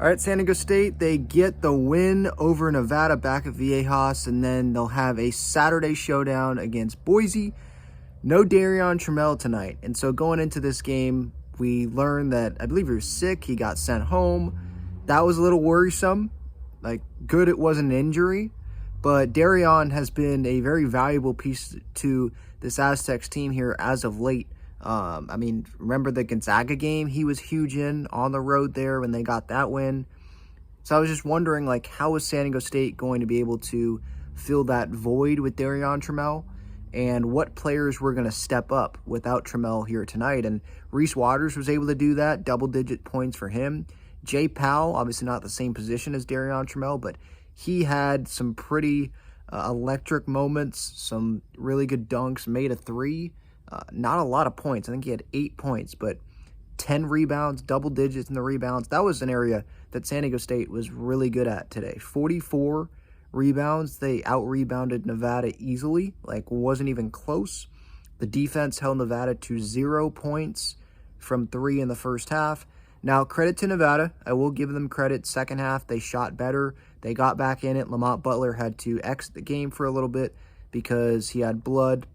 All right, San Diego State, they get the win over Nevada back at Viejas, and then they'll have a Saturday showdown against Boise. No Darion Trammell tonight. And so going into this game, we learned that I believe he was sick. He got sent home. That was a little worrisome. Like, good it wasn't an injury. But Darion has been a very valuable piece to this Aztecs team here as of late. I mean, remember the Gonzaga game? He was huge on the road there when they got that win. So I was just wondering, like, how is San Diego State going to be able to fill that void with Darion Trammell? And what players were going to step up without Trammell here tonight? And Reese Waters was able to do that, double-digit points for him. Jay Powell, obviously not the same position as Darion Trammell, but he had some pretty electric moments, some really good dunks, made a three. Not a lot of points. I think he had 8 points, but 10 rebounds, double digits in the rebounds. That was an area that San Diego State was really good at today. 44 rebounds. They out-rebounded Nevada easily, like wasn't even close. The defense held Nevada to 0 points from 3 in the first half. Now, credit to Nevada. I will give them credit. Second half, they shot better. They got back in it. Lamont Butler had to exit the game for a little bit because he had blood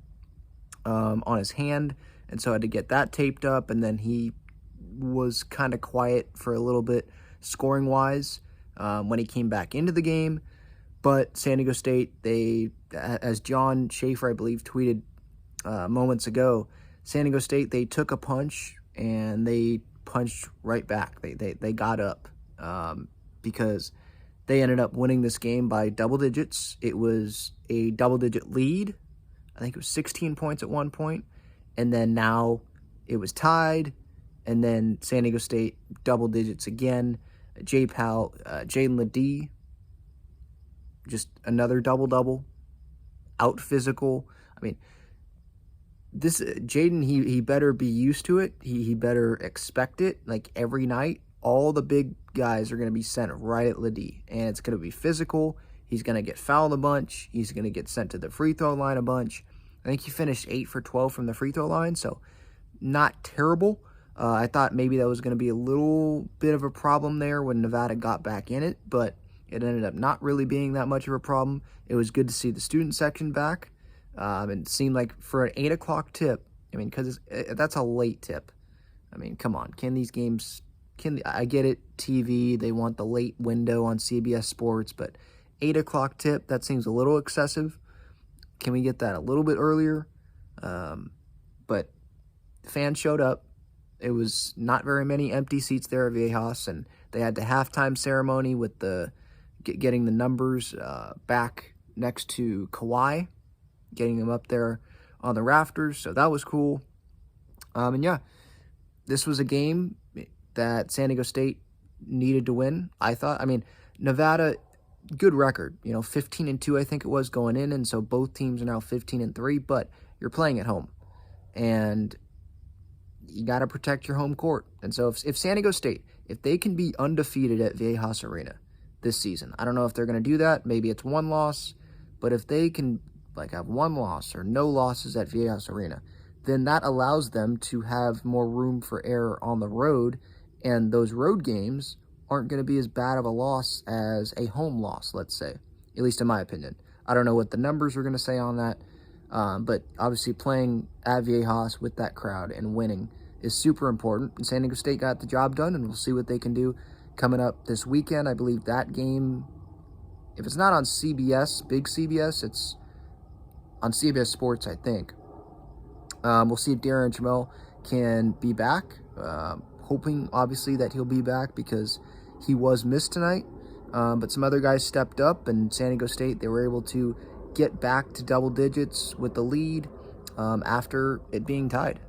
on his hand, and so I had to get that taped up, and then he was kind of quiet for a little bit scoring-wise when he came back into the game. But San Diego State, they, as John Schaefer, I believe, tweeted moments ago, San Diego State, they took a punch, and they punched right back. They got up because they ended up winning this game by double digits. It was a double-digit lead. I think it was 16 points at one point, and then now it was tied, and then San Diego State double digits again. Jay Powell, Jaedon LeDee, just another double-double, out physical. I mean, this Jaedon, he better be used to it. He better expect it. Like every night, all the big guys are going to be sent right at LeDee, and it's going to be physical. He's going to get fouled a bunch. He's going to get sent to the free throw line a bunch. I think he finished 8 for 12 from the free throw line, so not terrible. I thought maybe that was going to be a little bit of a problem there when Nevada got back in it, but it ended up not really being that much of a problem. It was good to see the student section back. It seemed like for an 8 o'clock tip, I mean, because that's a late tip. I mean, come on. Can these games, I get it, TV, they want the late window on CBS Sports, but 8 o'clock tip, that seems a little excessive. Can we get that a little bit earlier? But fans showed up. It was not very many empty seats there at Viejas, and they had the halftime ceremony with the getting the numbers back next to Kawhi, getting them up there on the rafters, so that was cool. And yeah, this was a game that San Diego State needed to win, I thought. I mean, Nevada, good record, 15-2 I think it was going in, and so both teams are now 15-3, but you're playing at home, and you got to protect your home court. And so if San Diego State, if they can be undefeated at Viejas Arena this season, I don't know if they're going to do that, maybe it's one loss, but if they can have one loss or no losses at Viejas Arena, then that allows them to have more room for error on the road, and those road games aren't going to be as bad of a loss as a home loss, let's say, at least in my opinion. I don't know what the numbers are going to say on that, but obviously playing at Viejas with that crowd and winning is super important. And San Diego State got the job done, and we'll see what they can do coming up this weekend. I believe that game, if it's not on CBS, big CBS, it's on CBS Sports, I think. We'll see if Darion Trammell can be back. Hoping, obviously, that he'll be back because he was missed tonight. But some other guys stepped up, and San Diego State, they were able to get back to double digits with the lead after it being tied.